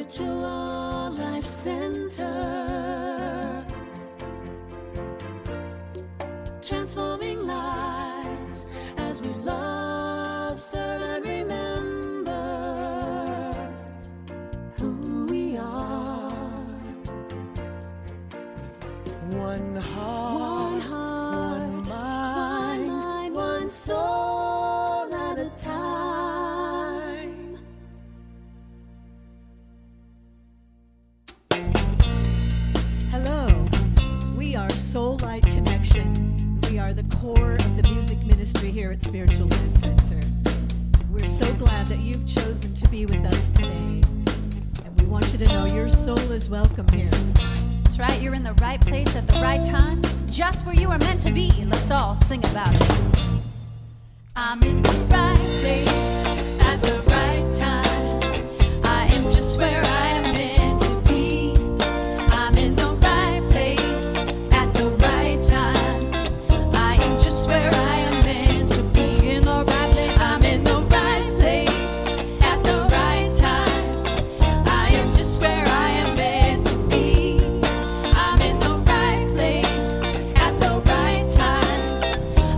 Spiritual Life Center, transforming lives as we love, serve, and remember who we are. One heart, one mind, one soul at a time. Hello, we are Soul Light Connection. We are the core of the music ministry here at Spiritual Life Center. We're so glad that you've chosen to be with us today. And we want you to know your soul is welcome here. That's right, you're in the right place at the right time, just where you are meant to be. Let's all sing about it. I'm in the right place at the right time. I am just where I am meant to be. I'm in the right place at the right time. I am just where I am meant to be. In the right place, I'm in the right place at the right time. I am just where I am meant to be. I'm in the right place at the right time.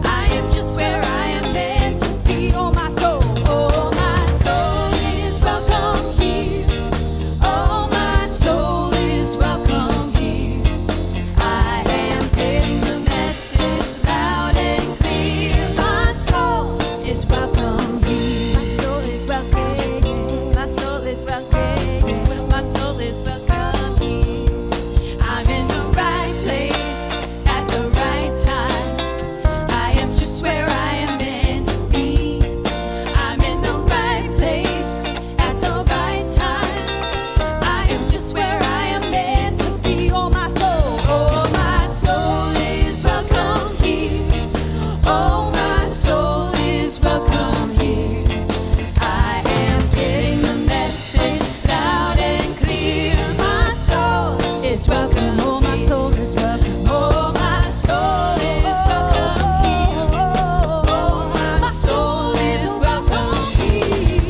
I am just where I am meant to be. Oh my soul is welcome here. Oh my soul is welcome here. I am getting the message loud and clear. My soul is welcome here. My soul is welcome. My soul is welcome. My soul is welcome here. I'm in the right place at the right time. I am just where I am meant to be. I'm in the right place at the right time. I am just where I am meant to be. Oh my soul is welcome here. Oh my soul is welcome here. I am getting the message loud and clear. My soul is welcome. Oh my soul is welcome. Oh my soul is welcome here. Oh my soul is welcome here.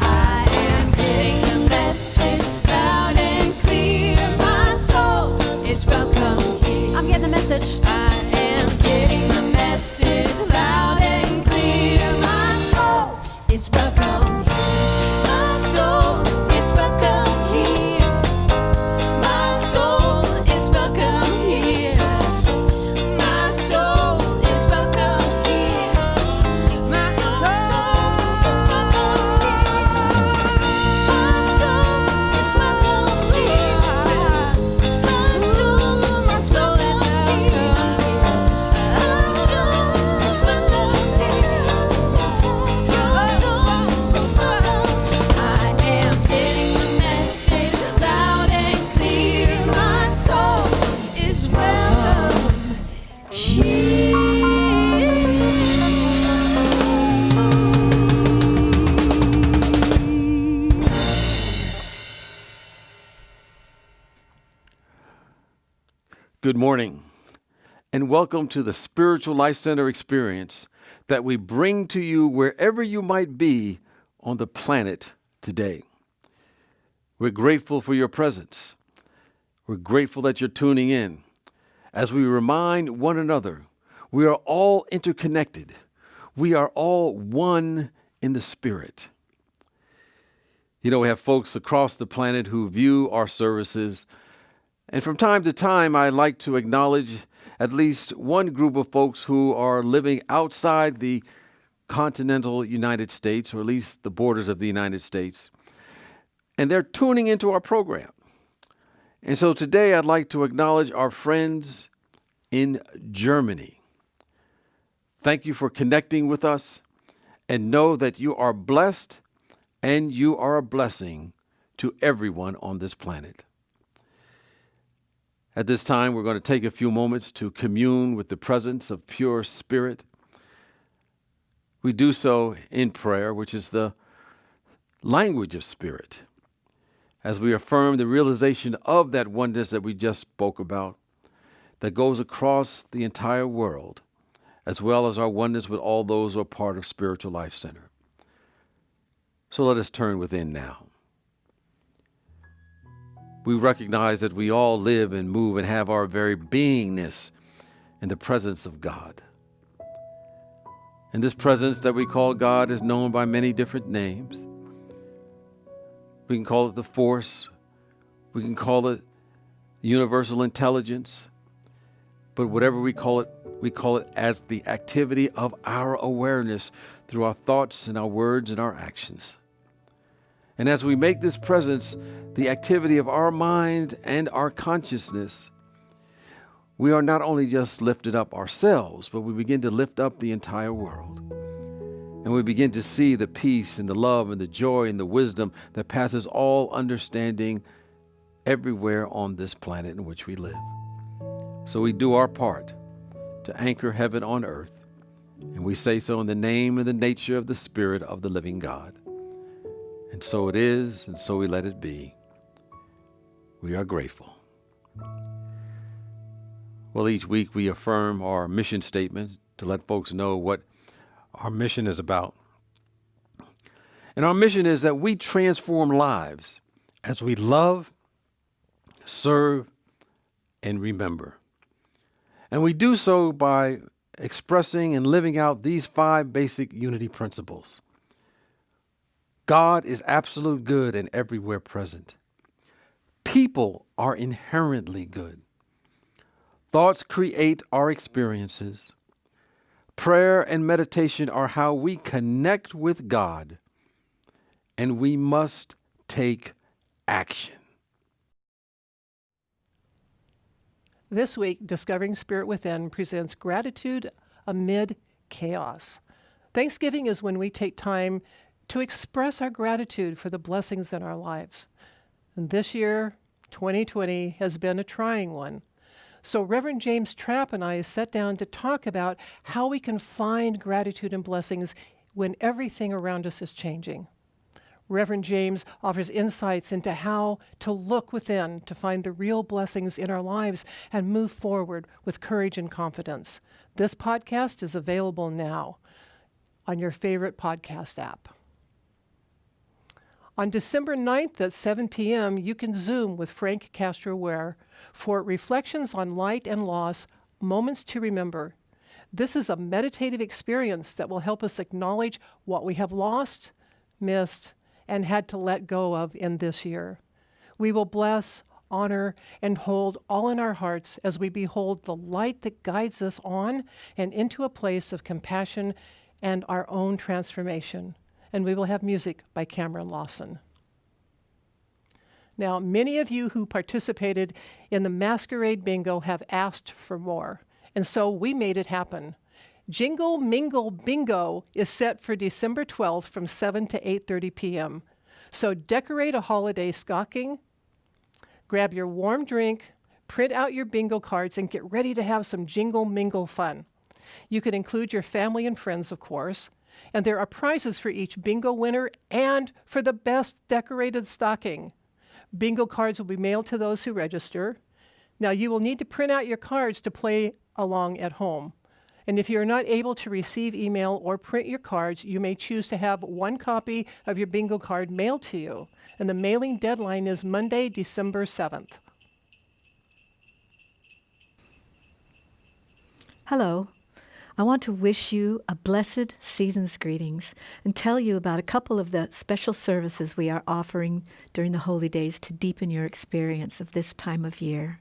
I am getting the message loud and clear. My soul is welcome here. I'm getting the message. I am getting the message loud and clear. My soul is welcome here. My soul is welcome here. My soul is welcome here. My soul is welcome here. My soul is welcome here. My soul is welcome here. My soul is welcome here. My soul is welcome here. I am getting the message loud and clear. My soul is welcome here. Good morning, and welcome to the Spiritual Life Center experience that we bring to you wherever you might be on the planet today. We're grateful for your presence. We're grateful that you're tuning in as we remind one another we are all interconnected. We are all one in the Spirit. You know, we have folks across the planet who view our services. And from time to time, I like to acknowledge at least one group of folks who are living outside the continental United States, or at least the borders of the United States. And they're tuning into our program. And so today I'd like to acknowledge our friends in Germany. Thank you for connecting with us, and know that you are blessed and you are a blessing to everyone on this planet. At this time, we're going to take a few moments to commune with the presence of pure spirit. We do so in prayer, which is the language of spirit, as we affirm the realization of that oneness that we just spoke about, that goes across the entire world, as well as our oneness with all those who are part of Spiritual Life Center. So let us turn within now. we recognize that we all live and move and have our very beingness in the presence of God. And this presence that we call God is known by many different names. We can call it the force. We can call it universal intelligence. But whatever we call it as the activity of our awareness through our thoughts and our words and our actions. And as we make this presence the activity of our mind and our consciousness, we are not only just lifted up ourselves, but we begin to lift up the entire world. And we begin to see the peace and the love and the joy and the wisdom that passes all understanding everywhere on this planet in which we live. So we do our part to anchor heaven on earth, and we say so in the name and the nature of the Spirit of the living God. And so it is, and so we let it be. We are grateful. Well, each week we affirm our mission statement to let folks know what our mission is about. And our mission is that we transform lives as we love, serve, and remember. And we do so by expressing and living out these 5 basic unity principles. God is absolute good and everywhere present. People are inherently good. Thoughts create our experiences. Prayer and meditation are how we connect with God, and we must take action. This week, Discovering Spirit Within presents Gratitude Amid Chaos. Thanksgiving is when we take time to express our gratitude for the blessings in our lives. And this year, 2020, has been a trying one. So Reverend James Trapp and I sat down to talk about how we can find gratitude and blessings when everything around us is changing. Reverend James offers insights into how to look within to find the real blessings in our lives and move forward with courage and confidence. This podcast is available now on your favorite podcast app. On December 9th at 7 p.m., you can Zoom with Frank Castro Ware for Reflections on Light and Loss, Moments to Remember. This is a meditative experience that will help us acknowledge what we have lost, missed, and had to let go of in this year. We will bless, honor, and hold all in our hearts as we behold the light that guides us on and into a place of compassion and our own transformation. And we will have music by Cameron Lawson. Now, many of you who participated in the Masquerade Bingo have asked for more, and so we made it happen. Jingle Mingle Bingo is set for December 12th from 7 to 8:30 p.m. So decorate a holiday stocking, grab your warm drink, print out your bingo cards, and get ready to have some Jingle Mingle fun. You can include your family and friends, of course, and there are prizes for each bingo winner and for the best decorated stocking. Bingo cards will be mailed to those who register. Now, you will need to print out your cards to play along at home. And if you're not able to receive email or print your cards, you may choose to have one copy of your bingo card mailed to you. And the mailing deadline is Monday, December 7th. Hello. I want to wish you a blessed season's greetings and tell you about a couple of the special services we are offering during the holy days to deepen your experience of this time of year.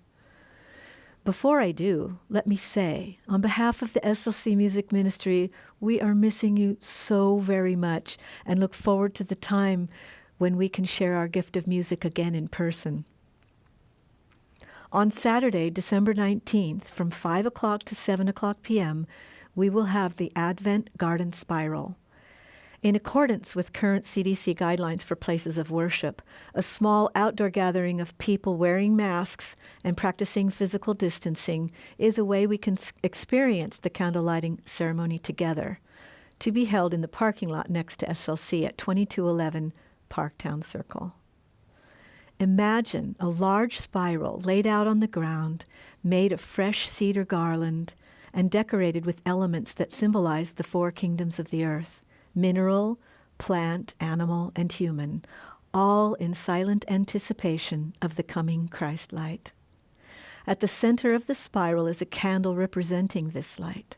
Before I do, let me say, on behalf of the SLC Music Ministry, we are missing you so very much and look forward to the time when we can share our gift of music again in person. On Saturday, December 19th, from 5 o'clock to 7 o'clock p.m., we will have the Advent Garden Spiral. In accordance with current CDC guidelines for places of worship, a small outdoor gathering of people wearing masks and practicing physical distancing is a way we can experience the candle lighting ceremony together, to be held in the parking lot next to SLC at 2211 Park Towne Cir. Imagine a large spiral laid out on the ground, made of fresh cedar garland, and decorated with elements that symbolize the 4 kingdoms of the earth: mineral, plant, animal, and human, all in silent anticipation of the coming Christ light. At the center of the spiral is a candle representing this light.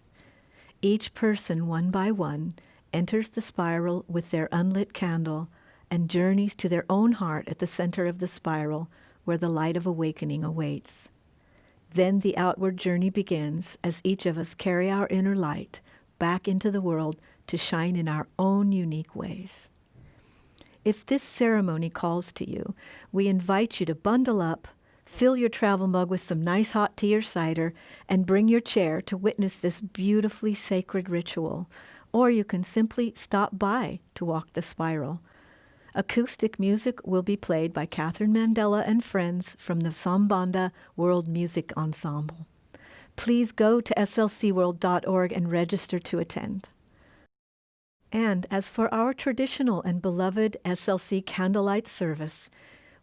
Each person, one by one, enters the spiral with their unlit candle and journeys to their own heart at the center of the spiral where the light of awakening awaits. Then the outward journey begins as each of us carry our inner light back into the world to shine in our own unique ways. If this ceremony calls to you, we invite you to bundle up, fill your travel mug with some nice hot tea or cider, and bring your chair to witness this beautifully sacred ritual. Or you can simply stop by to walk the spiral. Acoustic music will be played by Catherine Mandella and friends from the Sambanda World Music Ensemble. Please go to slcworld.org and register to attend. And as for our traditional and beloved SLC candlelight service,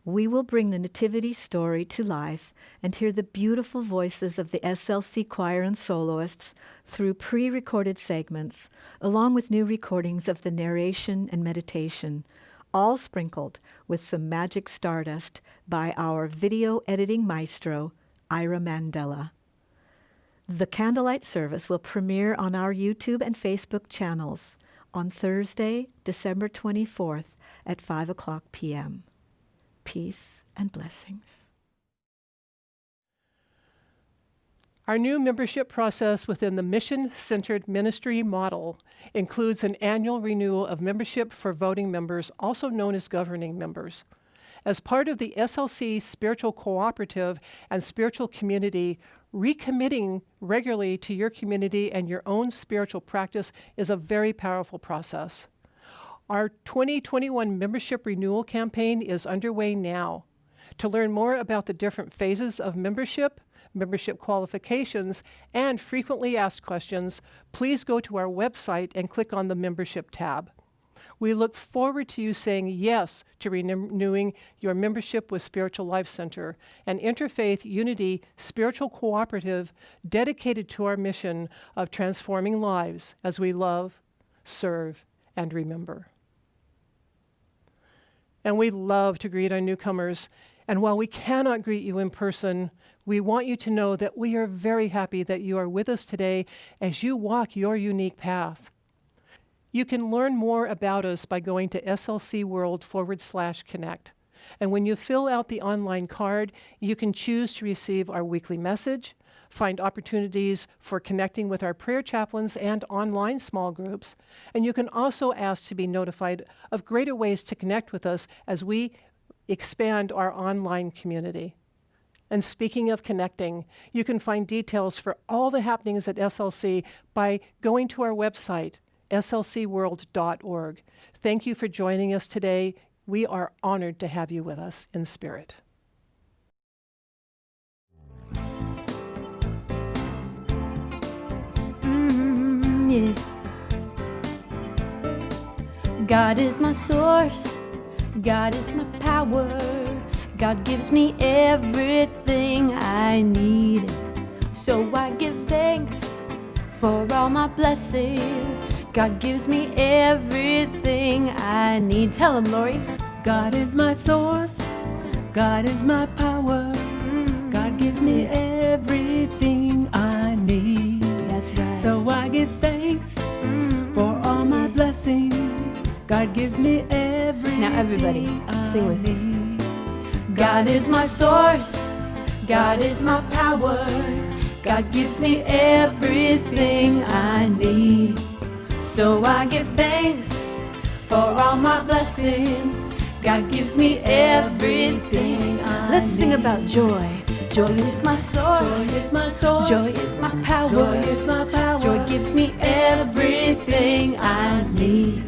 we will bring the Nativity story to life and hear the beautiful voices of the SLC choir and soloists through pre-recorded segments, along with new recordings of the narration and meditation, all sprinkled with some magic stardust by our video editing maestro, Ira Mandella. The candlelight service will premiere on our YouTube and Facebook channels on Thursday, December 24th at 5 o'clock p.m. Peace and blessings. Our new membership process within the mission-centered ministry model includes an annual renewal of membership for voting members, also known as governing members. As part of the SLC spiritual cooperative and spiritual community, recommitting regularly to your community and your own spiritual practice is a very powerful process. Our 2021 membership renewal campaign is underway now. To learn more about the different phases of membership qualifications, and frequently asked questions, please go to our website and click on the Membership tab. We look forward to you saying yes to renewing your membership with Spiritual Life Center, an interfaith unity spiritual cooperative dedicated to our mission of transforming lives as we love, serve, and remember. And we love to greet our newcomers. And while we cannot greet you in person, we want you to know that we are very happy that you are with us today as you walk your unique path. You can learn more about us by going to slcworld/connect. And when you fill out the online card, you can choose to receive our weekly message, find opportunities for connecting with our prayer chaplains and online small groups, and you can also ask to be notified of greater ways to connect with us as we expand our online community. And speaking of connecting, you can find details for all the happenings at SLC by going to our website, slcworld.org. Thank you for joining us today. We are honored to have you with us in spirit. Yeah. God is my source. God is my power. God gives me everything I need. So I give thanks for all my blessings. God gives me everything I need. Tell him, Lori. God is my source. God is my power. God gives me everything I need. That's right. So I give thanks for all my blessings. God gives me everything. Now everybody, sing with us. need. God is my source. God is my power. God gives me everything I need. So I give thanks for all my blessings. God gives me everything I need. Let's sing about joy. Joy is my source. Joy is my source. Joy is my power. Joy is my power. Joy gives me everything I need.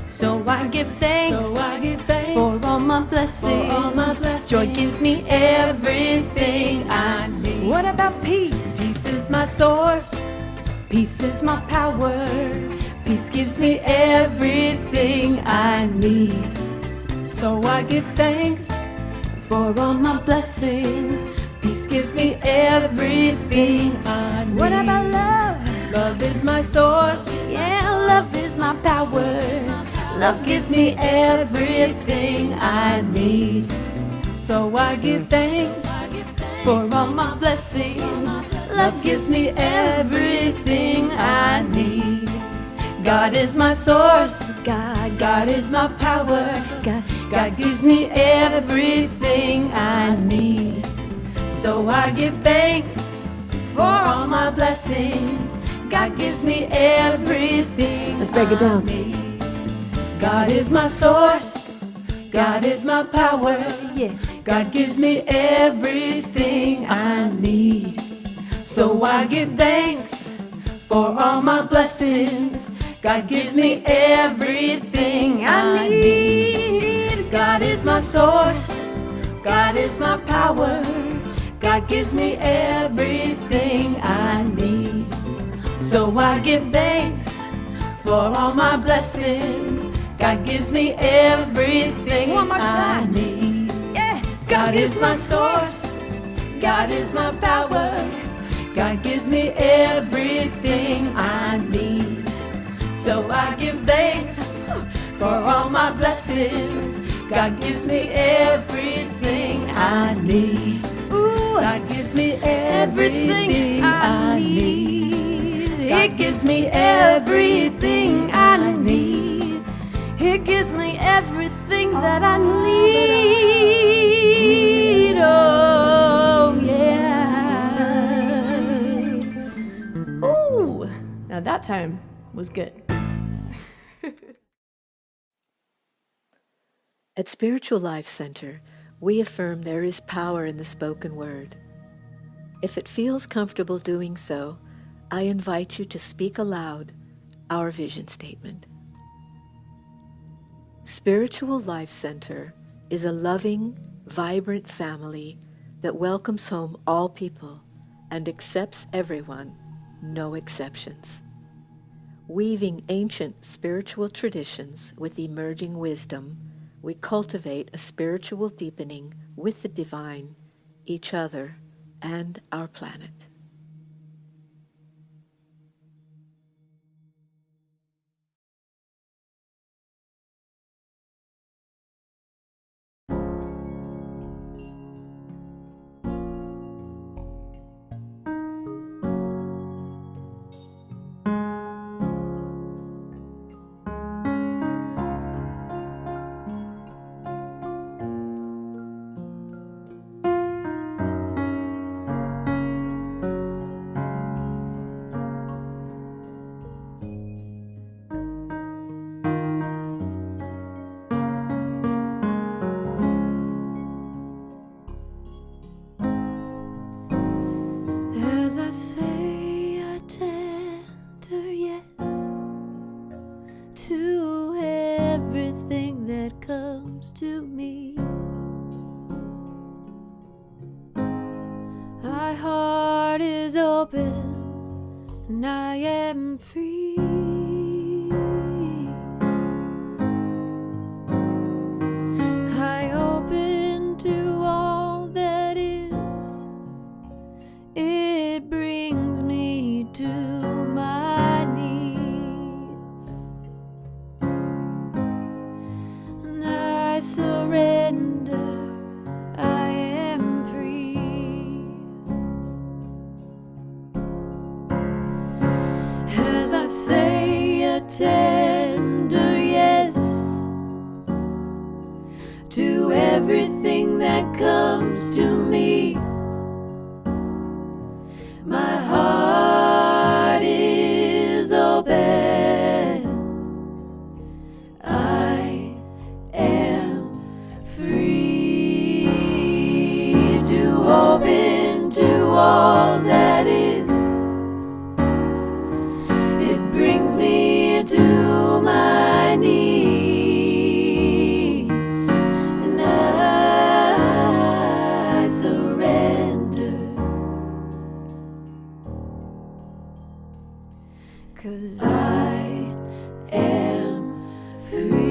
So I give thanks, So I give thanks for all my blessings. for all my blessings. Joy gives me everything I need. What about peace? Peace is my source. Peace is my power. Peace gives me everything I need. So I give thanks For all my blessings, peace gives me everything I need. What about love? Love is my source. Yeah, love is my power. Love gives me everything I need. So I give thanks for all my blessings. Love gives me everything I need. God is my source. God is my power. God gives me everything I need. So I give thanks for all my blessings. God gives me everything. Let's break it down. God is my source. God is my power. Yeah. God gives me everything I need. So I give thanks for all my blessings. God gives me everything I need. God is my source. God is my power. God gives me everything I need. So I give thanks for all my blessings. God gives me everything I need. Yeah. God is my source. God is my power. God gives me everything I need. So I give thanks for all my blessings. God gives me everything I need. Ooh, God gives me everything I need. God gives me everything I need. He gives me everything that I need. Oh, yeah. Ooh, now that time was good. At Spiritual Life Center, we affirm there is power in the spoken word. If it feels comfortable doing so, I invite you to speak aloud our vision statement. Spiritual Life Center is a loving, vibrant family that welcomes home all people and accepts everyone, no exceptions. Weaving ancient spiritual traditions with emerging wisdom, we cultivate a spiritual deepening with the divine, each other, and our planet. As I say a tender yes to everything that comes to me, my heart is open and I am free. I open to all that is. It brings me to my knees, and I surrender, I am free. As I say a tender yes to everything that comes to me, my heart is open. I am free to open to all that is. It brings me to my knees, and I surrender. 'Cause I am free.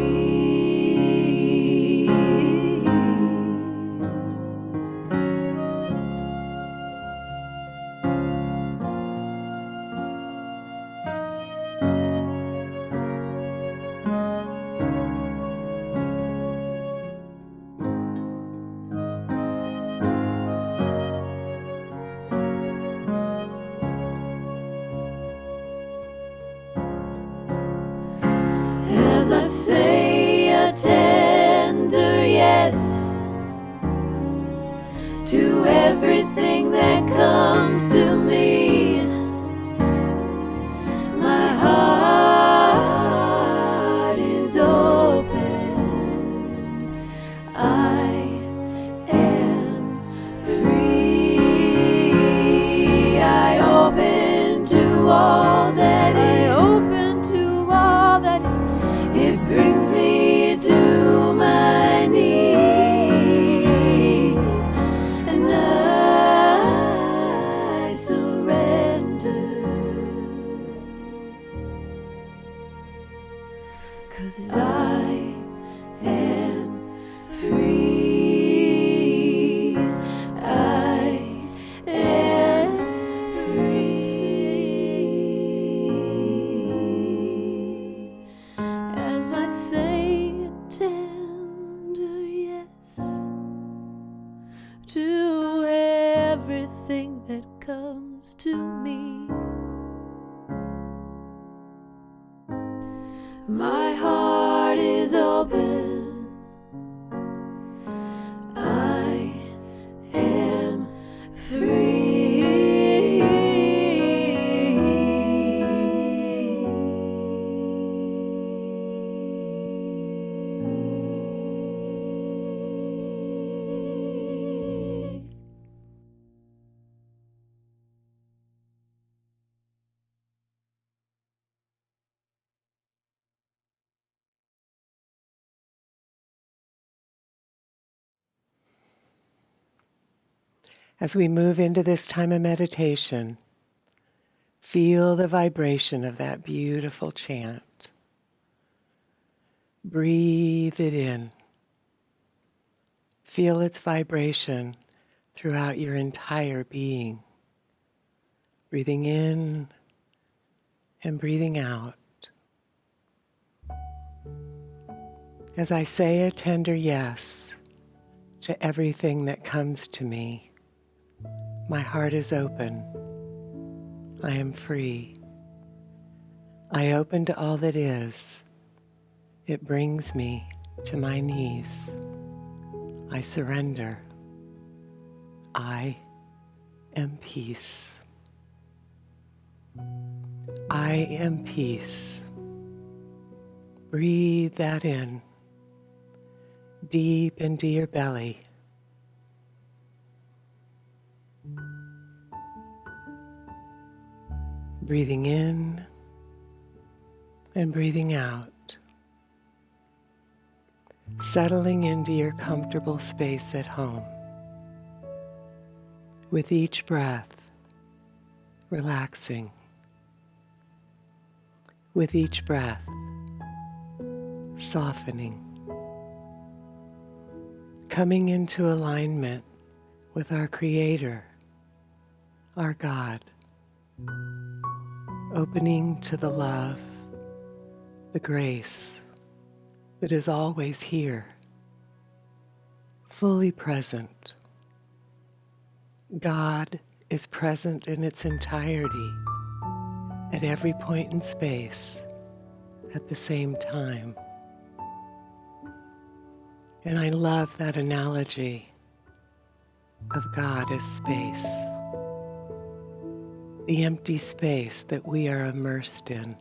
as I say a tender yes to everything that comes to me. My heart is open. I am free. I open to all that is. It brings me to my knees, and I surrender. 'Cause I am free. I am free. As I say a tender yes to everything that comes to me. My heart is open. I am free. As we move into this time of meditation, feel the vibration of that beautiful chant. Breathe it in. Feel its vibration throughout your entire being. Breathing in and breathing out. As I say a tender yes to everything that comes to me, my heart is open. I am free. I open to all that is. It brings me to my knees. I surrender. I am peace. I am peace. Breathe that in, deep into your belly. Breathing in and breathing out. Settling into your comfortable space at home. With each breath, relaxing. With each breath, softening. Coming into alignment with our Creator, our God. Opening to the love, the grace that is always here, fully present. God is present in its entirety at every point in space at the same time. And I love that analogy of God as space. The empty space that we are immersed in,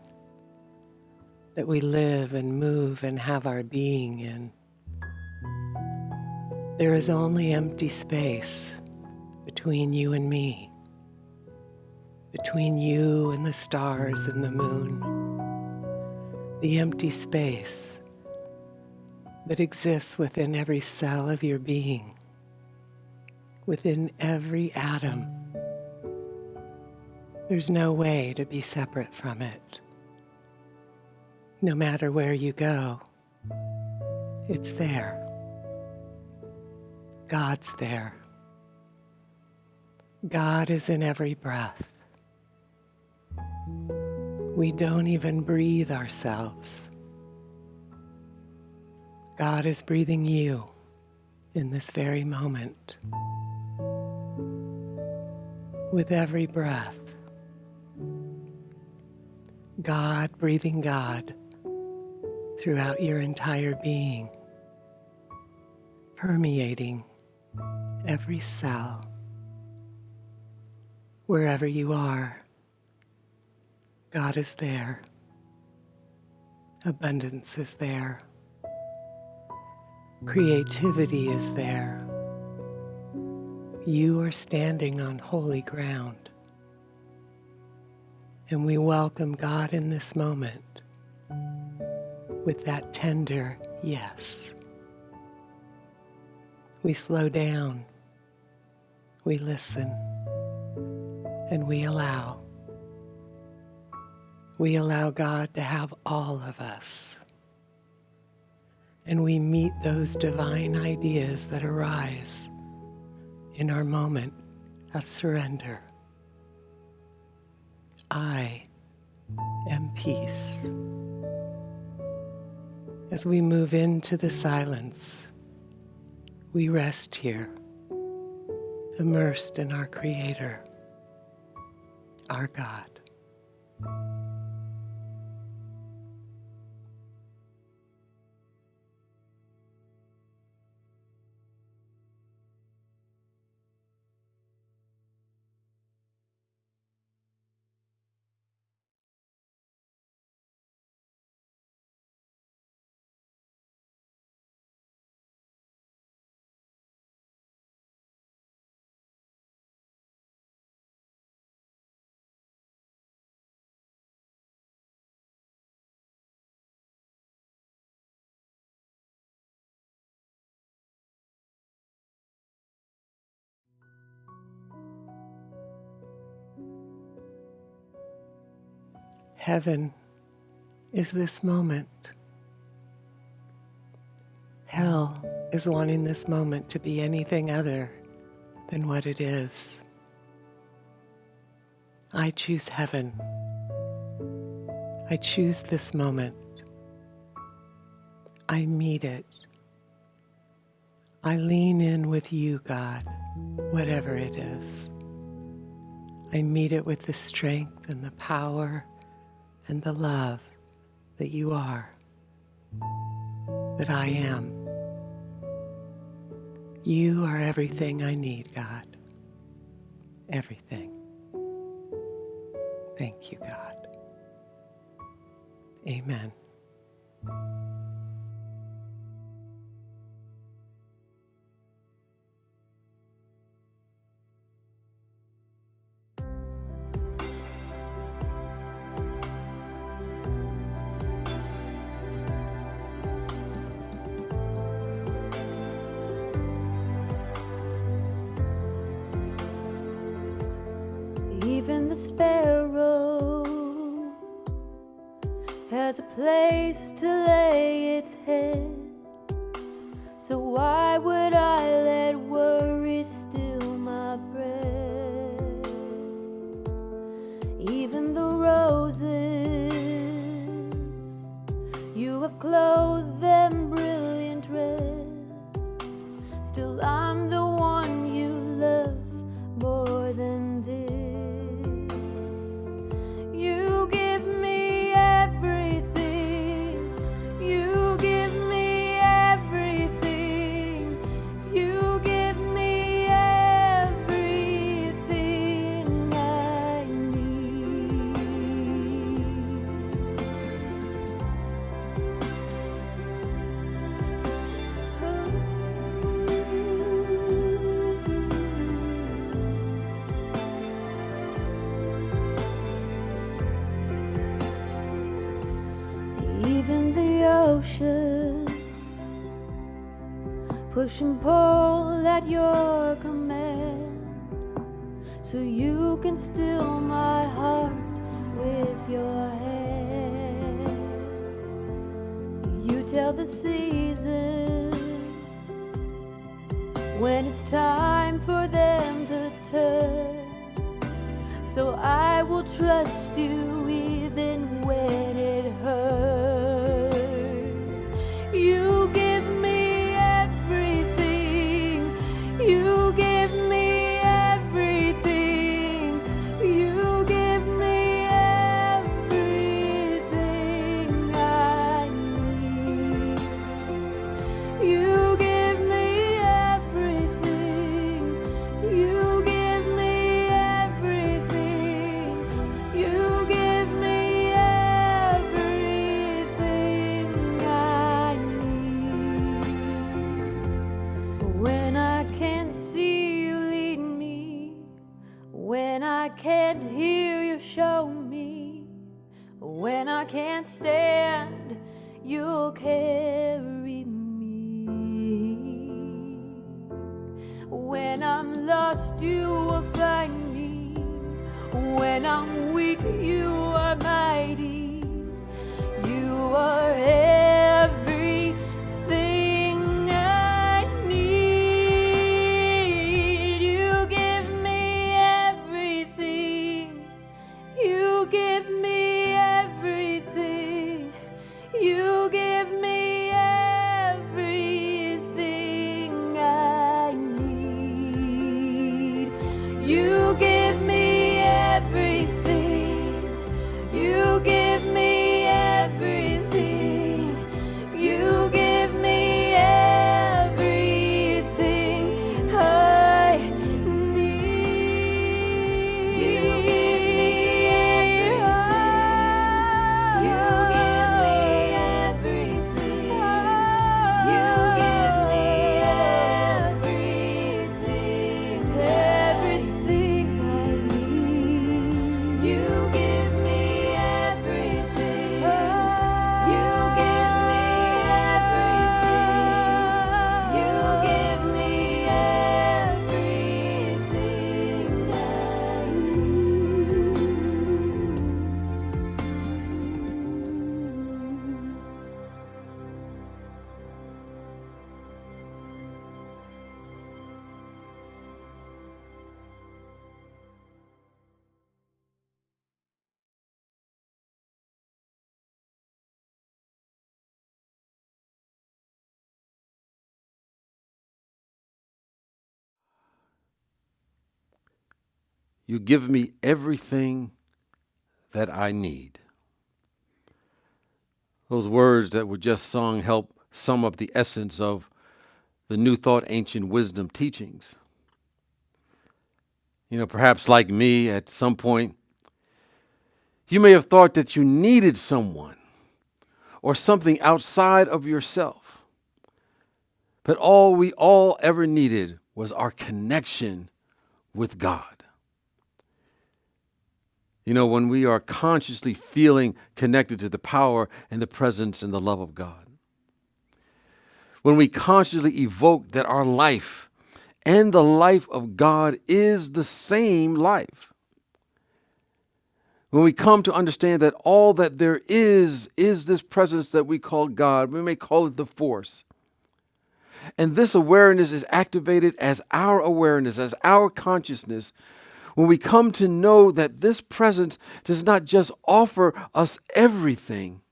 that we live and move and have our being in. There is only empty space between you and me, between you and the stars and the moon. The empty space that exists within every cell of your being, within every atom. There's no way to be separate from it. No matter where you go, it's there. God's there. God is in every breath. We don't even breathe ourselves. God is breathing you in this very moment. With every breath, God breathing God throughout your entire being, permeating every cell. Wherever you are, God is there. Abundance is there. Creativity is there. You are standing on holy ground. And we welcome God in this moment with that tender yes. We slow down, we listen, and we allow. We allow God to have all of us. And we meet those divine ideas that arise in our moment of surrender. I am peace. As we move into the silence, we rest here, immersed in our Creator, our God. Heaven is this moment. Hell is wanting this moment to be anything other than what it is. I choose heaven. I choose this moment. I meet it. I lean in with you, God, whatever it is. I meet it with the strength and the power and the love that you are, that I am. You are everything I need, God. Everything. Thank you, God. Amen. Even the sparrow has a place to lay its head. So why would I let worry steal my breath? Even the roses, you have clothed them brilliant red. Still I'm the one you love more than this. You give me everything. You give me everything. You give me everything I need. Even the oceans push and pull at your command, so you can still my heart with your hand. You tell the seasons when it's time for them to turn, so I will trust you even when it hurts. You give me everything. You give me everything. You give me everything I need. when I can't stand, you'll carry me. When I'm lost, you will find me. When I'm weak, you are mighty. You are everything I need. You give me everything. You give me everything. You give me everything I need. You give me everything. You give me everything. You give me everything I need. You give me everything. You give me everything. Everything I need. You give me everything. You give me everything. You give me everything I need. You give me everything that I need. Those words that were just sung help sum up the essence of the New Thought Ancient Wisdom teachings. You know, perhaps like me at some point, you may have thought that you needed someone or something outside of yourself. But all we all ever needed was our connection with God. You know, when we are consciously feeling connected to the power and the presence and the love of God. When we consciously evoke that our life and the life of God is the same life. When we come to understand that all that there is this presence that we call God, we may call it the force. And this awareness is activated as our awareness, as our consciousness, when we come to know that this presence does not just offer us everything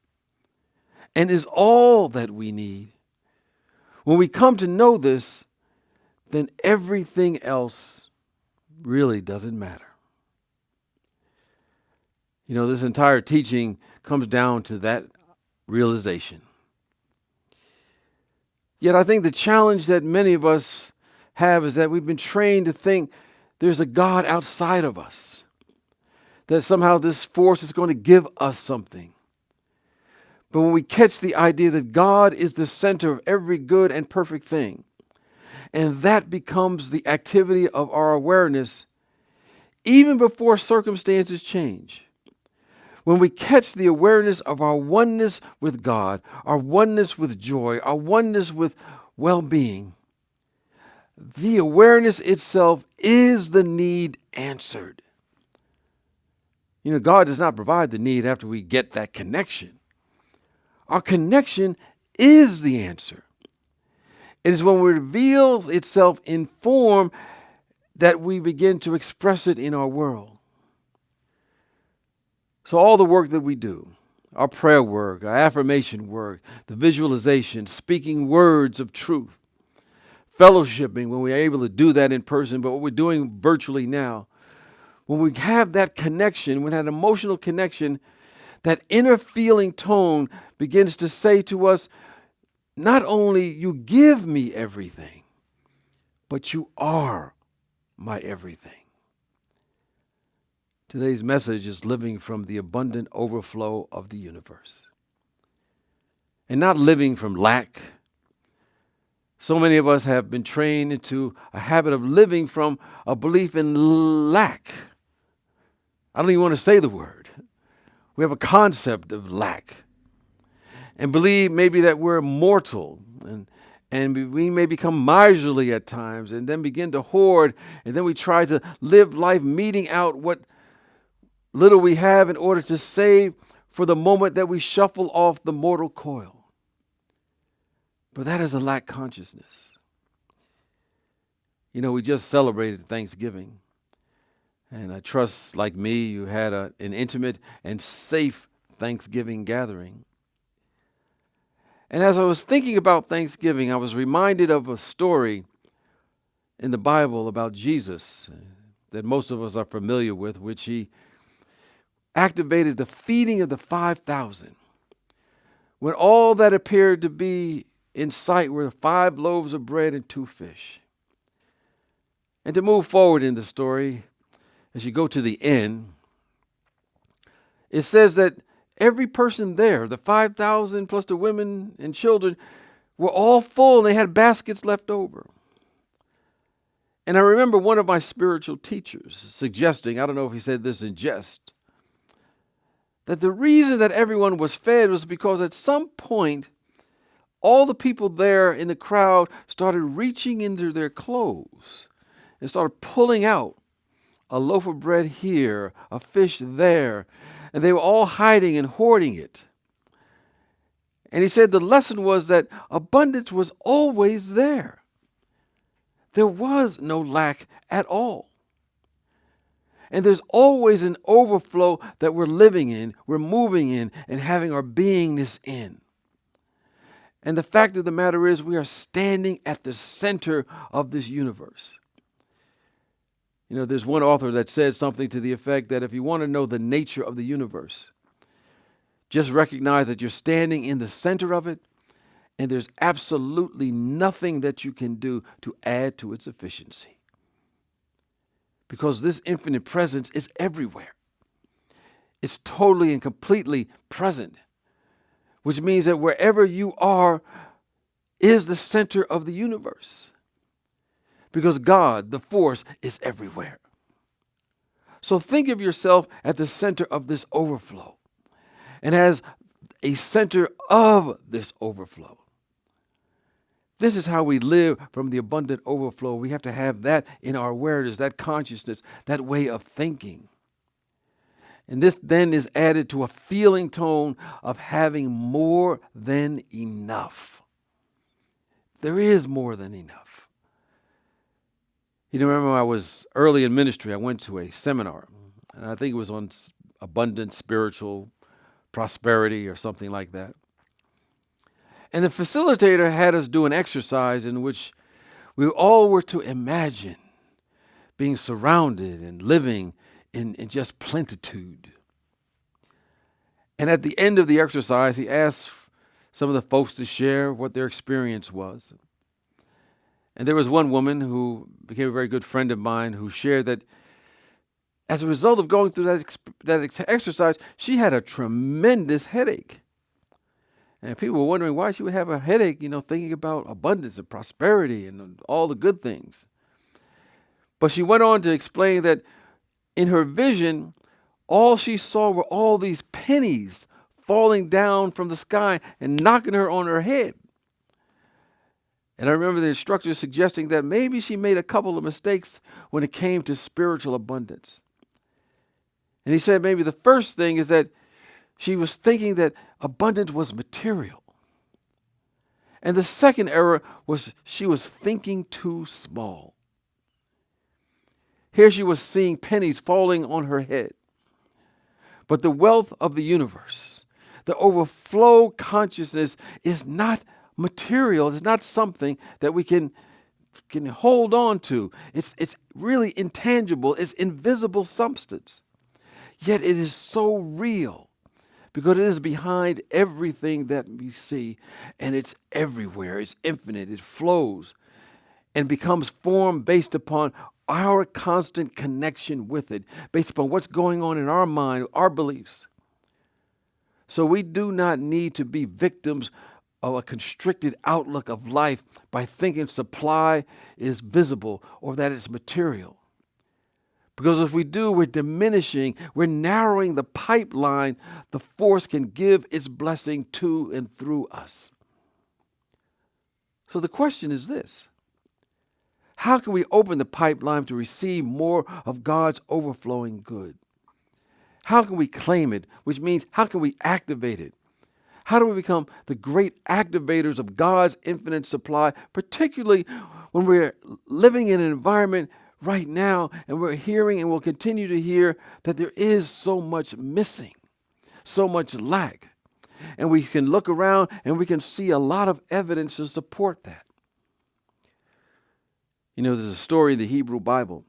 and is all that we need. When we come to know this, then everything else really doesn't matter. You know, this entire teaching comes down to that realization. Yet I think the challenge that many of us have is that we've been trained to think there's a God outside of us, that somehow this force is going to give us something. But when we catch the idea that God is the center of every good and perfect thing, and that becomes the activity of our awareness, even before circumstances change, when we catch the awareness of our oneness with God, our oneness with joy, our oneness with well-being, the awareness itself is the need answered. You know, God does not provide the need after we get that connection. Our connection is the answer. It is when it reveals itself in form that we begin to express it in our world. So all the work that we do, our prayer work, our affirmation work, the visualization, speaking words of truth, fellowshipping when we're able to do that in person, but what we're doing virtually now, when we have that connection, when that emotional connection, that inner feeling tone begins to say to us, not only you give me everything, but you are my everything. Today's message is living from the abundant overflow of the universe. And not living from lack. So many of us have been trained into a habit of living from a belief in lack. I don't even want to say the word. We have a concept of lack and believe maybe that we're mortal, and we may become miserly at times and then begin to hoard, and then we try to live life meting out what little we have in order to save for the moment that we shuffle off the mortal coil. But that is a lack consciousness. You know, we just celebrated Thanksgiving, and I trust, like me, you had an intimate and safe Thanksgiving gathering. And as I was thinking about Thanksgiving, I was reminded of a story in the Bible about Jesus that most of us are familiar with, which he activated the feeding of the 5,000, when all that appeared to be in sight were 5 loaves of bread and 2 fish. And to move forward in the story, as you go to the end, it says that every person there, the 5,000 plus the women and children, were all full and they had baskets left over. And I remember one of my spiritual teachers suggesting, I don't know if he said this in jest, that the reason that everyone was fed was because at some point, all the people there in the crowd started reaching into their clothes and started pulling out a loaf of bread here, a fish there, and they were all hiding and hoarding it. And he said the lesson was that abundance was always there. There was no lack at all. And there's always an overflow that we're living in, we're moving in, and having our beingness in. And the fact of the matter is, we are standing at the center of this universe. You know, there's one author that said something to the effect that if you want to know the nature of the universe, just recognize that you're standing in the center of it, and there's absolutely nothing that you can do to add to its efficiency. Because this infinite presence is everywhere. It's totally and completely present, which means that wherever you are is the center of the universe. Because God, the force, is everywhere. So think of yourself at the center of this overflow and as a center of this overflow. This is how we live from the abundant overflow. We have to have that in our awareness, that consciousness, that way of thinking. And this then is added to a feeling tone of having more than enough. There is more than enough. You know, remember when I was early in ministry, I went to a seminar, and I think it was on abundant spiritual prosperity or something like that. And the facilitator had us do an exercise in which we all were to imagine being surrounded and living in just plenitude. And at the end of the exercise, he asked some of the folks to share what their experience was. And there was one woman who became a very good friend of mine who shared that as a result of going through that exercise, she had a tremendous headache. And people were wondering why she would have a headache, you know, thinking about abundance and prosperity and all the good things. But she went on to explain that in her vision, all she saw were all these pennies falling down from the sky and knocking her on her head. And I remember the instructor suggesting that maybe she made a couple of mistakes when it came to spiritual abundance. And he said maybe the first thing is that she was thinking that abundance was material. And the second error was she was thinking too small. Here she was seeing pennies falling on her head. But the wealth of the universe, the overflow consciousness is not material. It's not something that we can hold on to. It's really intangible. It's invisible substance. Yet it is so real because it is behind everything that we see, and it's everywhere. It's infinite. It flows and becomes formed based upon our constant connection with it, based upon what's going on in our mind, our beliefs. So we do not need to be victims of a constricted outlook of life by thinking supply is visible or that it's material. Because if we do, we're diminishing, we're narrowing the pipeline the force can give its blessing to and through us. So the question is this: how can we open the pipeline to receive more of God's overflowing good? How can we claim it, which means how can we activate it? How do we become the great activators of God's infinite supply, particularly when we're living in an environment right now and we're hearing and will continue to hear that there is so much missing, so much lack. And we can look around and we can see a lot of evidence to support that. You know, there's a story in the Hebrew Bible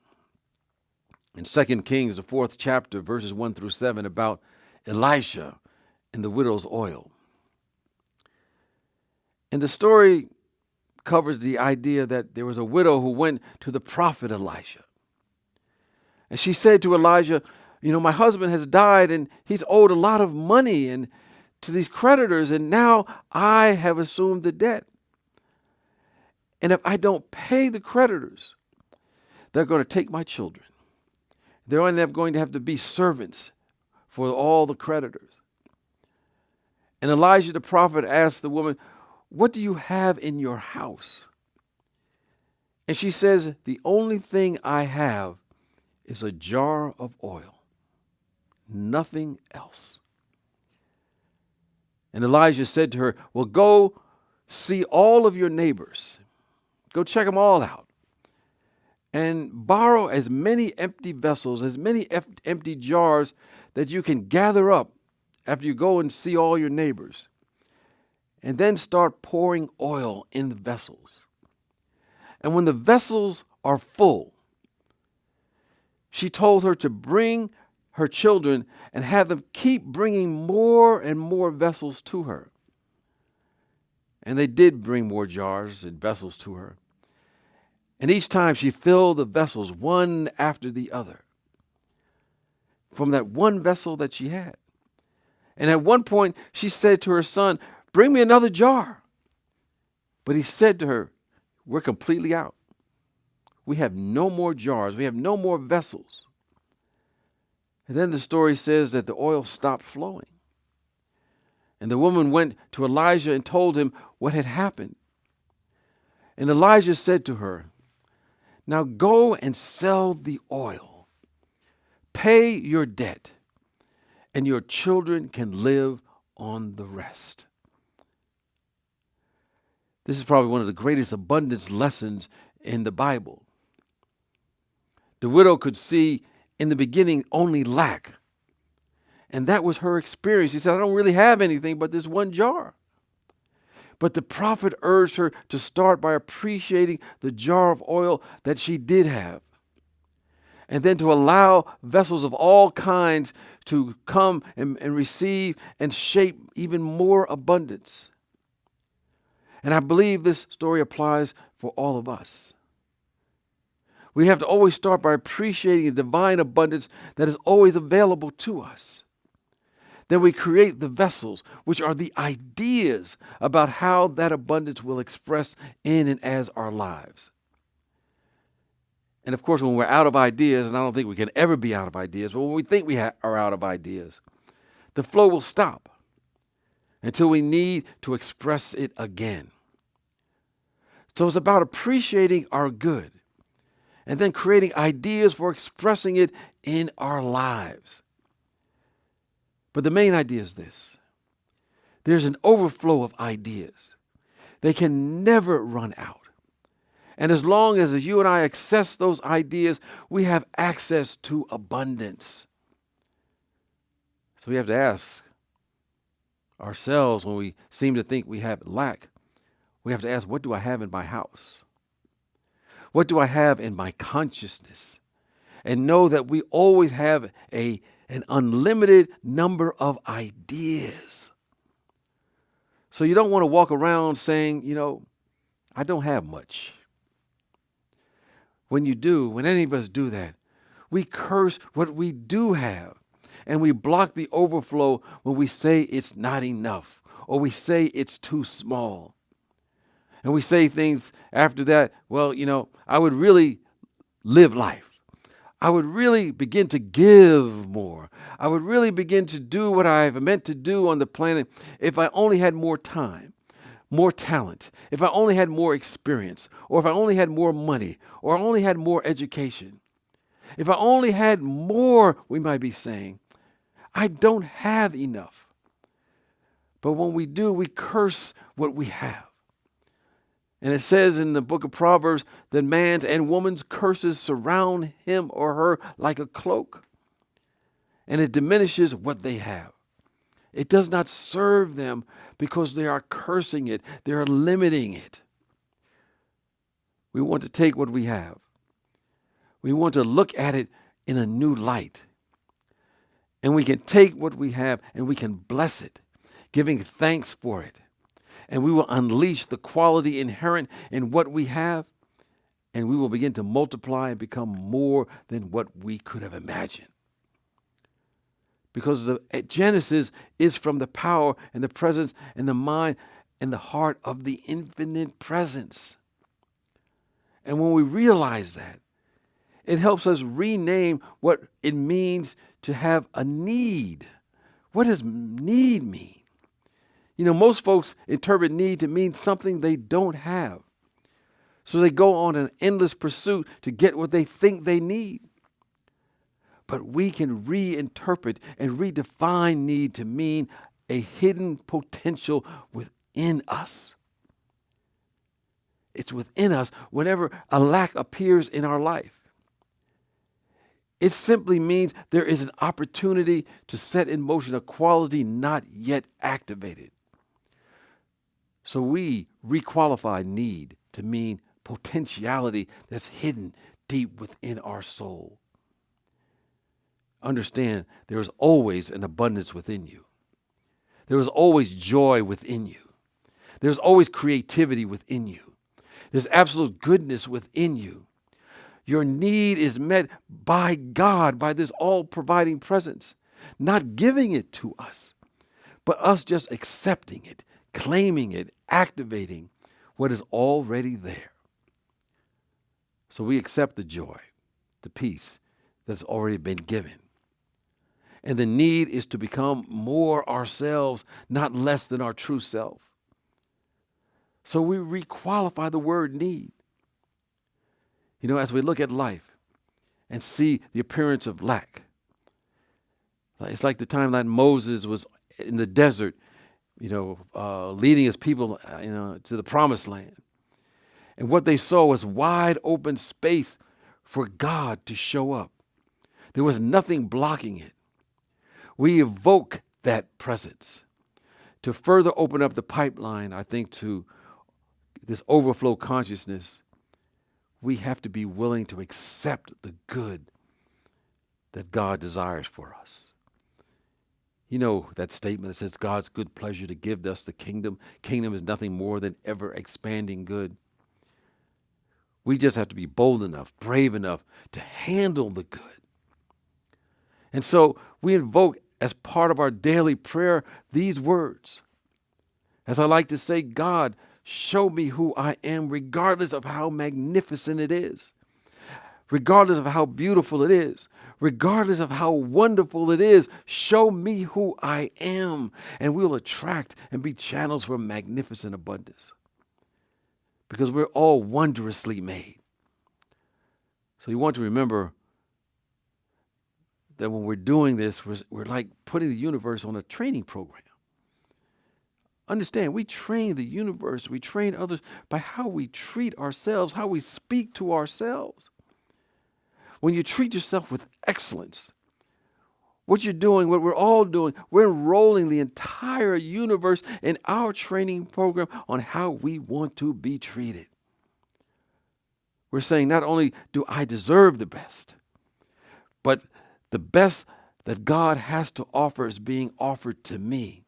in 2 Kings, the 4th chapter, verses 1 through 7, about Elisha and the widow's oil. And the story covers the idea that there was a widow who went to the prophet Elisha. And she said to Elijah, you know, my husband has died and he's owed a lot of money and to these creditors, and now I have assumed the debt. And if I don't pay the creditors, they're going to take my children. They're only going to have to be servants for all the creditors. And Elijah the prophet asked the woman, what do you have in your house? And she says, the only thing I have is a jar of oil, nothing else. And Elijah said to her, well, go see all of your neighbors. Go check them all out. And borrow as many empty vessels, as many empty jars that you can gather up after you go and see all your neighbors. And then start pouring oil in the vessels. And when the vessels are full, she told her to bring her children and have them keep bringing more and more vessels to her. And they did bring more jars and vessels to her. And each time she filled the vessels one after the other from that one vessel that she had. And at one point she said to her son, bring me another jar. But he said to her, we're completely out. We have no more jars. We have no more vessels. And then the story says that the oil stopped flowing. And the woman went to Elijah and told him what had happened. And Elijah said to her, now go and sell the oil. Pay your debt, and your children can live on the rest. This is probably one of the greatest abundance lessons in the Bible. The widow could see in the beginning only lack. And that was her experience. She said, I don't really have anything but this one jar. But the prophet urged her to start by appreciating the jar of oil that she did have. And then to allow vessels of all kinds to come and receive and shape even more abundance. And I believe this story applies for all of us. We have to always start by appreciating the divine abundance that is always available to us. Then we create the vessels, which are the ideas about how that abundance will express in and as our lives. And of course, when we're out of ideas, and I don't think we can ever be out of ideas, but when we think we are out of ideas, the flow will stop until we need to express it again. So it's about appreciating our good and then creating ideas for expressing it in our lives. But the main idea is this: there's an overflow of ideas. They can never run out. And as long as you and I access those ideas, we have access to abundance. So we have to ask ourselves, when we seem to think we have lack, we have to ask, what do I have in my house? What do I have in my consciousness? And know that we always have an unlimited number of ideas. So you don't want to walk around saying, I don't have much. When you do, when any of us do that, we curse what we do have. And we block the overflow when we say it's not enough or we say it's too small. And we say things after that, I would really live life. I would really begin to give more. I would really begin to do what I've meant to do on the planet if I only had more time, more talent, if I only had more experience, or if I only had more money, or I only had more education. If I only had more, we might be saying, I don't have enough. But when we do, we curse what we have. And it says in the book of Proverbs that man's and woman's curses surround him or her like a cloak. And it diminishes what they have. It does not serve them because they are cursing it. They are limiting it. We want to take what we have. We want to look at it in a new light. And we can take what we have and we can bless it, giving thanks for it. And we will unleash the quality inherent in what we have, and we will begin to multiply and become more than what we could have imagined. Because the Genesis is from the power and the presence and the mind and the heart of the infinite presence. And when we realize that, it helps us rename what it means to have a need. What does need mean? You know, most folks interpret need to mean something they don't have. So they go on an endless pursuit to get what they think they need. But we can reinterpret and redefine need to mean a hidden potential within us. It's within us whenever a lack appears in our life. It simply means there is an opportunity to set in motion a quality not yet activated. So we requalify need to mean potentiality that's hidden deep within our soul. Understand, there is always an abundance within you. There is always joy within you. There's always creativity within you. There's absolute goodness within you. Your need is met by God, by this all-providing presence, not giving it to us, but us just accepting it, claiming it, activating what is already there. So we accept the joy, the peace that's already been given. And the need is to become more ourselves, not less than our true self. So we requalify the word need. You know, as we look at life and see the appearance of lack, it's like the time that Moses was in the desert, leading his people, to the promised land. And what they saw was wide open space for God to show up. There was nothing blocking it. We evoke that presence to further open up the pipeline, I think, to this overflow consciousness. We have to be willing to accept the good that God desires for us. You know that statement that says God's good pleasure to give us the kingdom. Kingdom is nothing more than ever expanding good. We just have to be bold enough, brave enough to handle the good. And so we invoke as part of our daily prayer these words. As I like to say, God, show me who I am, regardless of how magnificent it is, regardless of how beautiful it is, regardless of how wonderful it is. Show me who I am, and we'll attract and be channels for magnificent abundance, because we're all wondrously made. So you want to remember that when we're doing this, we're like putting the universe on a training program. Understand, we train the universe, we train others by how we treat ourselves, how we speak to ourselves. When you treat yourself with excellence, what you're doing, what we're all doing, we're enrolling the entire universe in our training program on how we want to be treated. We're saying not only do I deserve the best, but the best that God has to offer is being offered to me.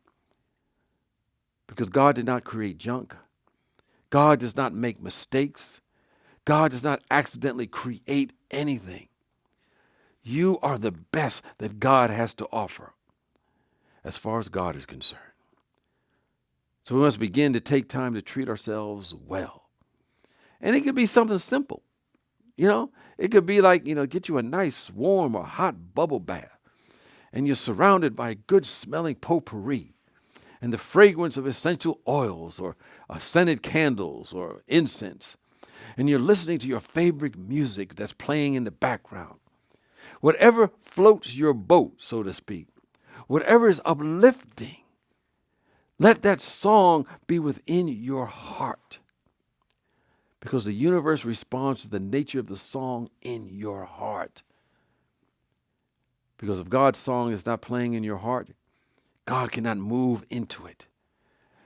Because God did not create junk. God does not make mistakes. God does not accidentally create anything. You are the best that God has to offer as far as God is concerned. So we must begin to take time to treat ourselves well. And it can be something simple. It could be like, get you a nice, warm or hot bubble bath. And you're surrounded by good smelling potpourri and the fragrance of essential oils or scented candles or incense. And you're listening to your favorite music that's playing in the background. Whatever floats your boat, so to speak, whatever is uplifting, let that song be within your heart. Because the universe responds to the nature of the song in your heart. Because if God's song is not playing in your heart, God cannot move into it.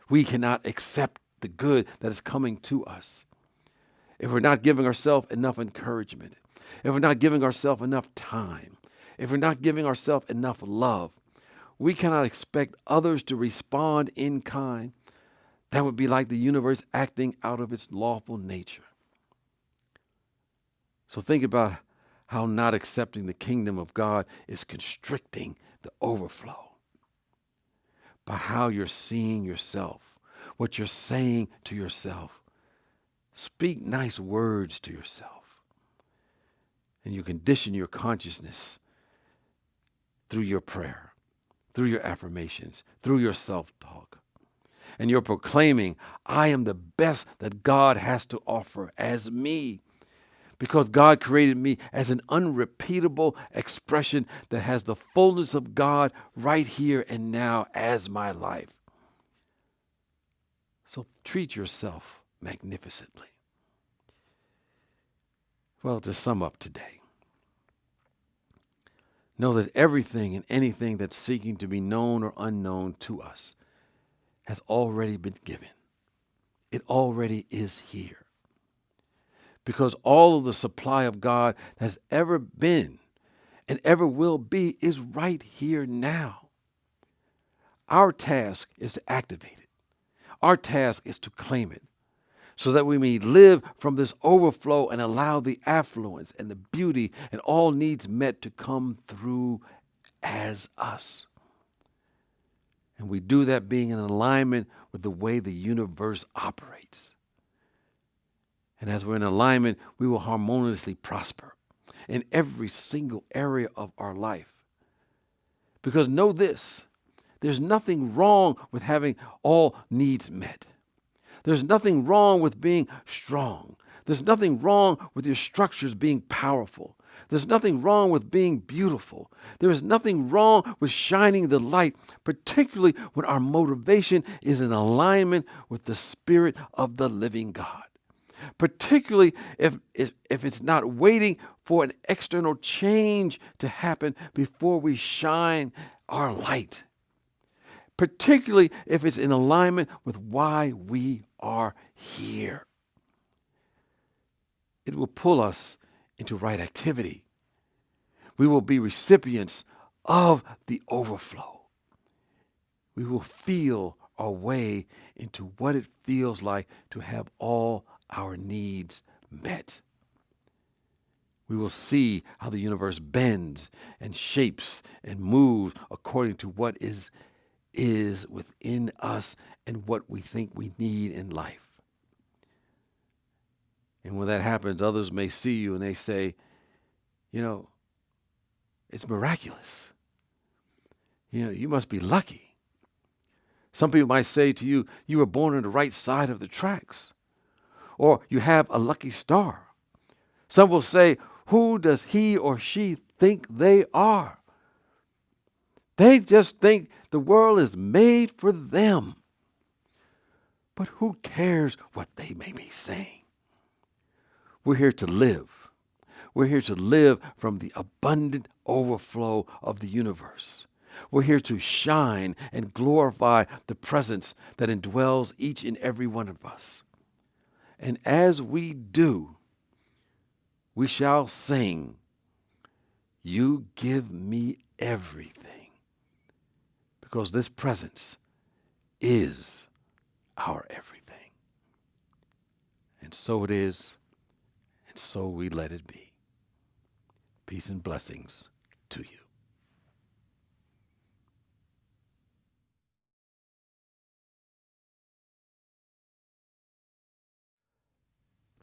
We cannot accept the good that is coming to us. If we're not giving ourselves enough encouragement, if we're not giving ourselves enough time, if we're not giving ourselves enough love, we cannot expect others to respond in kind. That would be like the universe acting out of its lawful nature. So think about how not accepting the kingdom of God is constricting the overflow. By how you're seeing yourself, what you're saying to yourself. Speak nice words to yourself. And you condition your consciousness through your prayer, through your affirmations, through your self-talk. And you're proclaiming, I am the best that God has to offer as me. Because God created me as an unrepeatable expression that has the fullness of God right here and now as my life. So treat yourself magnificently. Well, to sum up today, know that everything and anything that's seeking to be known or unknown to us has already been given. It already is here. Because all of the supply of God that's ever been and ever will be is right here now. Our task is to activate it. Our task is to claim it so that we may live from this overflow and allow the affluence and the beauty and all needs met to come through as us. And we do that being in alignment with the way the universe operates. And as we're in alignment, we will harmoniously prosper in every single area of our life. Because know this, there's nothing wrong with having all needs met. There's nothing wrong with being strong. There's nothing wrong with your structures being powerful. There's nothing wrong with being beautiful. There is nothing wrong with shining the light, particularly when our motivation is in alignment with the Spirit of the living God. Particularly if it's not waiting for an external change to happen before we shine our light. Particularly if it's in alignment with why we are here. It will pull us into right activity. We will be recipients of the overflow. We will feel our way into what it feels like to have all our needs met. We will see how the universe bends and shapes and moves according to what is within us and what we think we need in life. And when that happens, others may see you and they say, it's miraculous. You must be lucky. Some people might say to you, you were born on the right side of the tracks. Or you have a lucky star. Some will say, who does he or she think they are? They just think the world is made for them. But who cares what they may be saying? We're here to live. We're here to live from the abundant overflow of the universe. We're here to shine and glorify the presence that indwells each and every one of us. And as we do, we shall sing, you give me everything. Because this presence is our everything. And so it is, and so we let it be. Peace and blessings to you.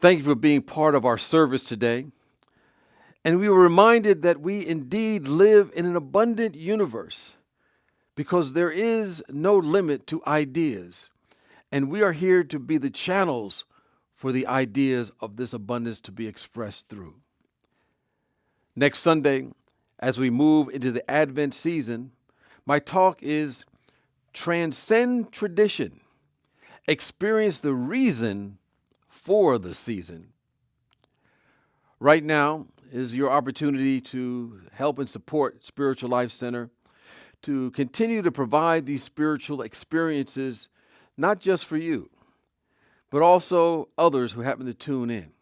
Thank you for being part of our service today. And we were reminded that we indeed live in an abundant universe because there is no limit to ideas. And we are here to be the channels for the ideas of this abundance to be expressed through. Next Sunday, as we move into the Advent season, my talk is Transcend Tradition, Experience the Reason for the Season. Right now is your opportunity to help and support Spiritual Life Center, to continue to provide these spiritual experiences, not just for you, but also others who happen to tune in.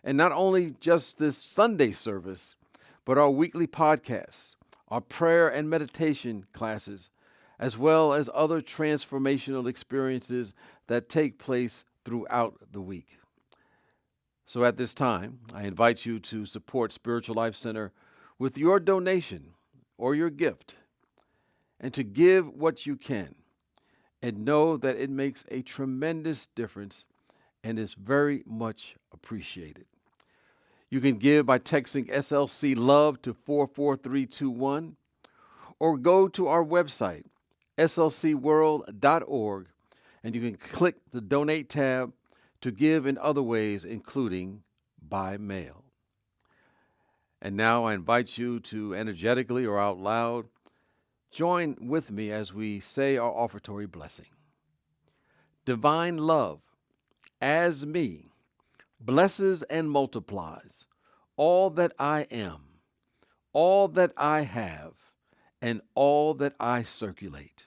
And not only just this Sunday service, but our weekly podcasts, our prayer and meditation classes, as well as other transformational experiences that take place throughout the week. So at this time, I invite you to support Spiritual Life Center with your donation or your gift, and to give what you can, and know that it makes a tremendous difference and is very much appreciated. You can give by texting SLC Love to 44321, or go to our website, slcworld.org, and you can click the Donate tab to give in other ways, including by mail. And now I invite you to energetically or out loud join with me as we say our offertory blessing. Divine love, as me, blesses and multiplies all that I am, all that I have, and all that I circulate.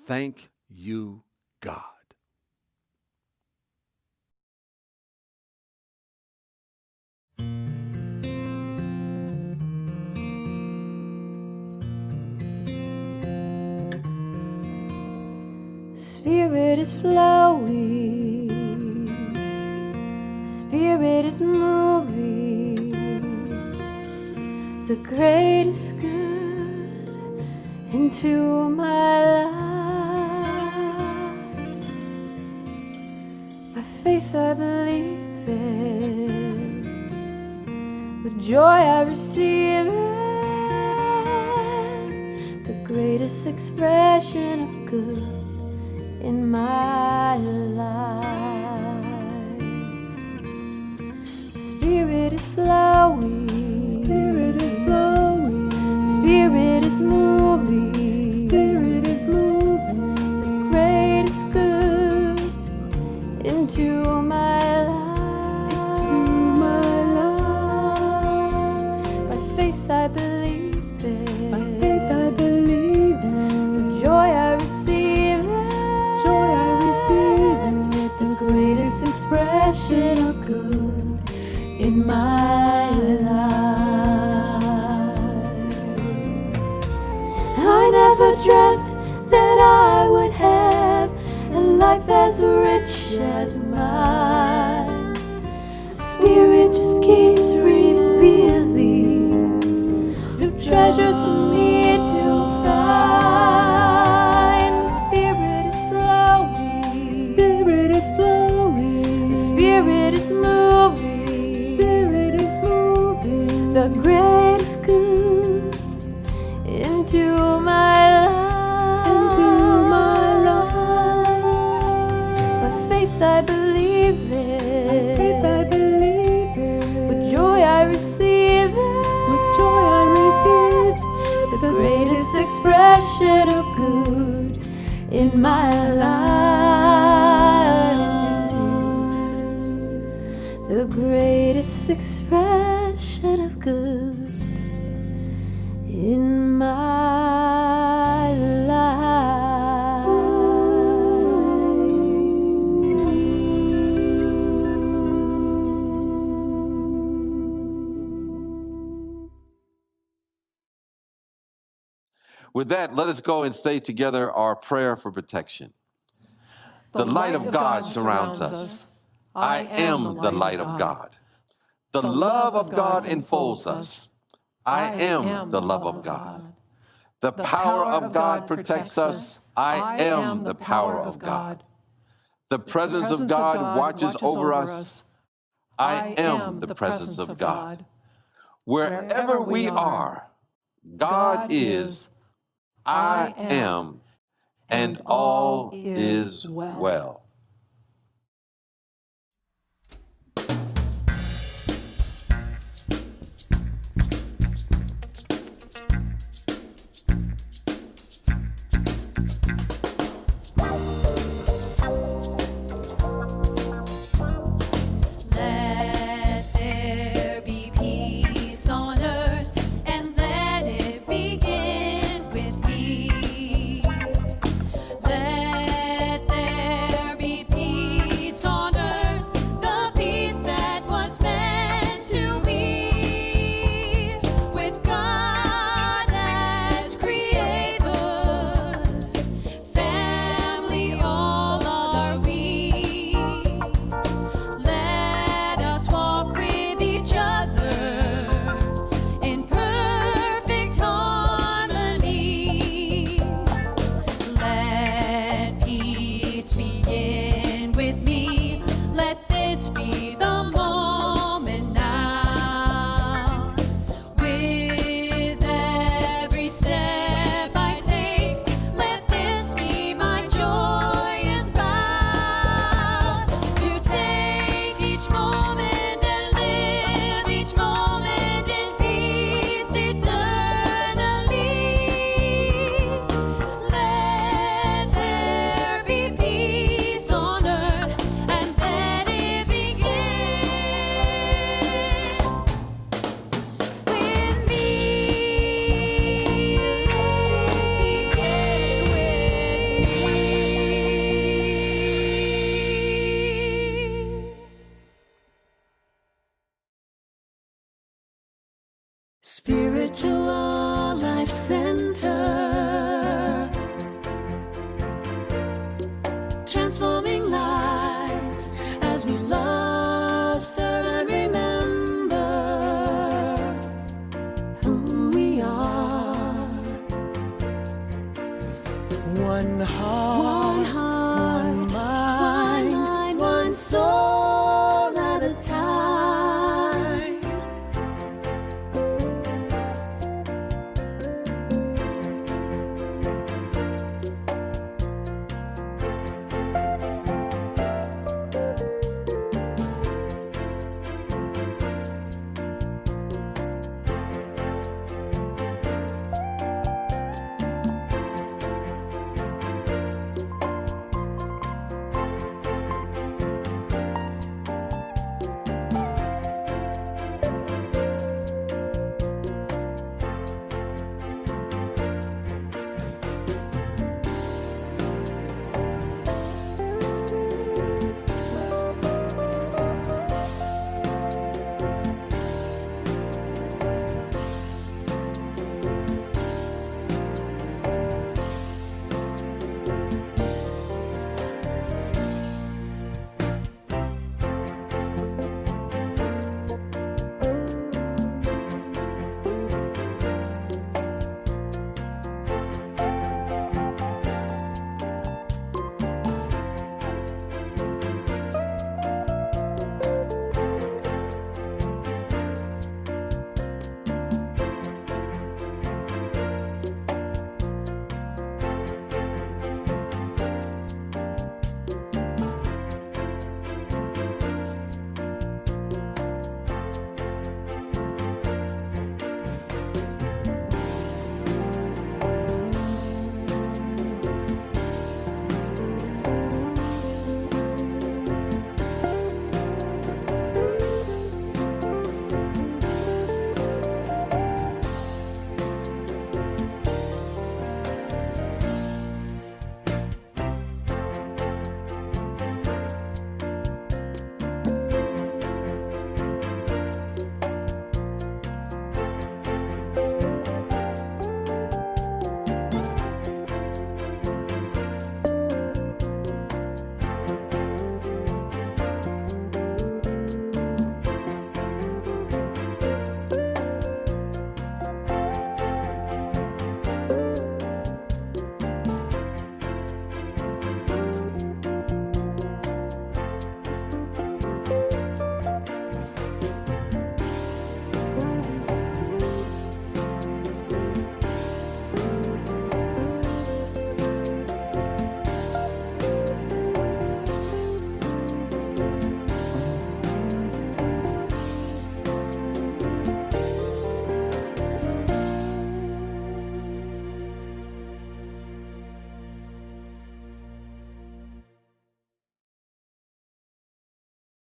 Thank you, God. Spirit is flowing, Spirit is moving, the greatest good into my life. By faith I believe it, with joy I receive it, the greatest expression of good in my life. Spirit is flowing, Spirit is flowing, Spirit is moving, Spirit is moving, the greatest good into my life, into my life. By faith I believe it, by faith I believe it, with joy I receive it, greatest expression of good in my life. I never dreamt that I would have a life as rich as mine. Spirit just keeps revealing new treasures for me to find. Spirit is flowing, Spirit is flowing, the Spirit is moving, Spirit is moving, the greatest good into my life, into my life. By faith I believe it, by faith I believe it, with joy I receive it, with joy I receive it, the greatest expression of good in my life, the greatest expression of good in my life. With that, let us go and say together our prayer for protection. The light of God surrounds us. I am the light of God. The love of God enfolds us. I am the love of God. The power of God protects us. I am the power of God. The presence of God watches over us. I am the presence of God. Wherever we are, God is, I am, and all is well. Let there be peace on earth, and let it begin with me. Let there be peace on earth, the peace that was meant to be. With God as creator, family all are we. Let us walk with each other in perfect harmony. Let peace begin with me. Let this be the moment now. With every step I take, let this be my joyous vow. To take each moment and live each moment in peace eternally. Let there be peace on earth, and let it begin with me. Spiritual Life Center, transforming lives as we love, serve, and remember who we are. One heart, One one mind, one soul at a time.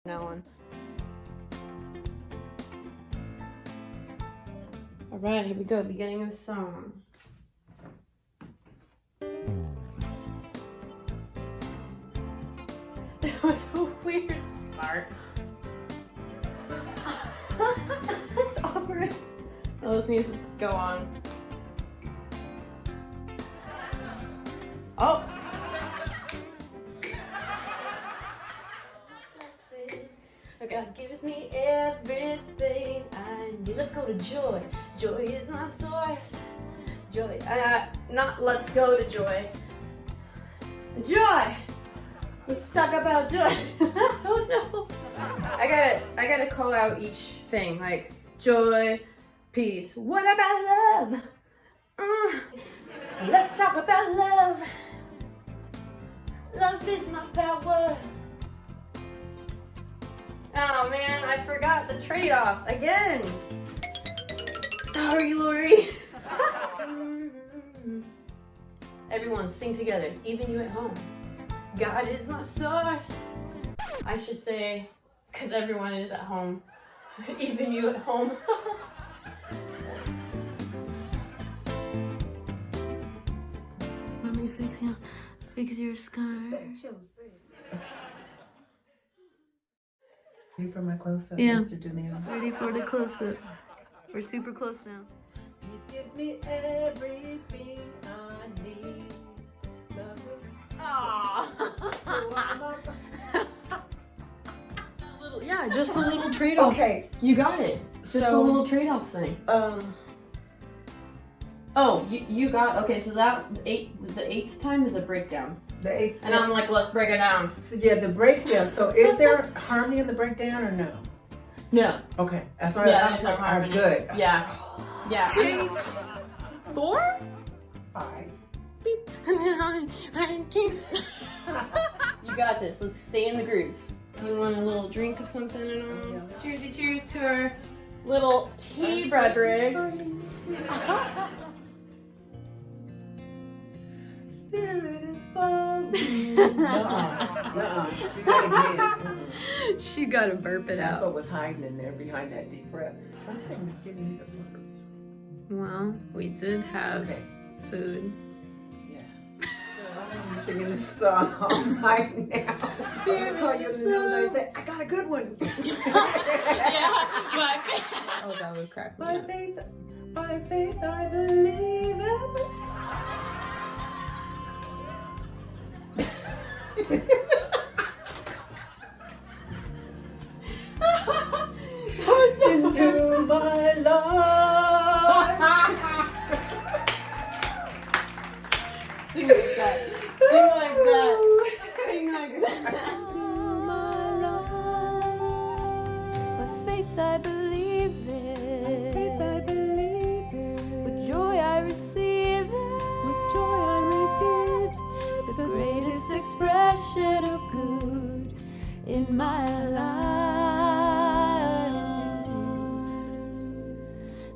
That one. All right, here we go. Beginning of the song. That was a weird start. That's awkward. Oh, this needs to go on. Oh. God gives me everything I need. Let's go to joy. Joy is my source. Joy. Not let's go to joy. Joy. Let's talk about joy. Oh no. I gotta call out each thing like joy, peace. What about love? Let's talk about love. Love is my power. Oh man, I forgot the trade-off again. Sorry, Lori. Everyone sing together, even you at home. God is my source. I should say, because everyone is at home, even you at home. Let me fix your scar. Ready for my close-up, Yeah. Mr. DeMille? Ready for the close-up. We're super close now. Peace gives me everything I need. Yeah, just the little trade-off. Okay, you got it. Just a So- little trade-off thing. Oh, you got okay. So the eighth time is a breakdown, The eighth. and I'm like, let's break it down. So yeah, the breakdown. So is there harmony in the breakdown or no? No. Okay, that's all Yeah, right. there's no I'm harmony. good. Yeah. Yeah. 4? 5. You got this. Let's stay in the groove. You want a little drink of something and all? Yeah. Cheersy cheers to our little tea beverage. Spirit is falling. You gotta get it. She gotta burp it That's out. what was hiding in there behind that deep breath. Something was giving me the burps. Well, we did have Okay. food. Yeah. I'm singing this song all night now. I'm gonna call you in the middle of the night and say, I got a good one. Oh, that would crack me By up. faith, I believe it. Into my life. Sing like that. Sing like that. Sing like that. By faith I believe it. With joy I receive it. The greatest expression of good in my life.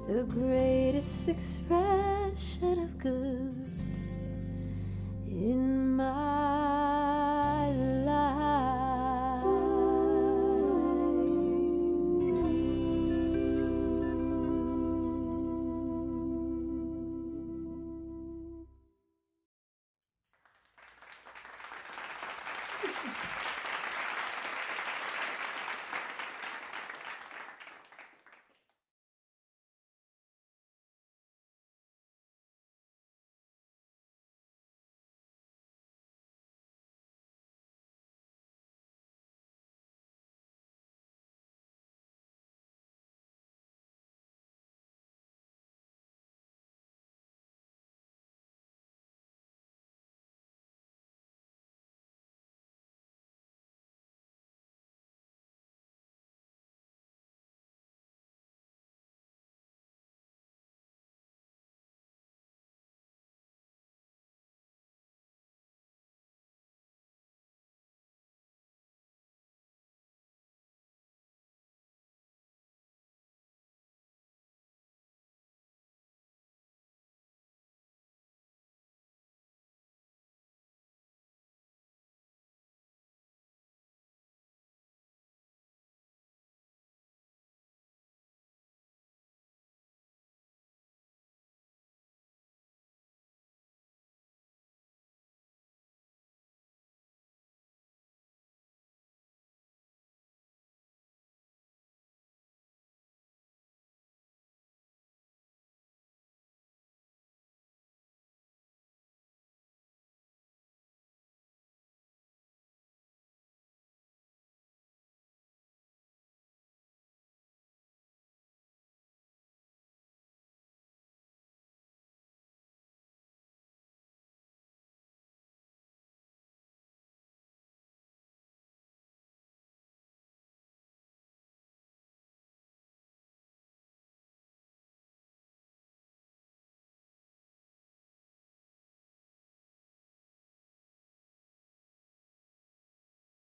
The greatest expression of good in my life.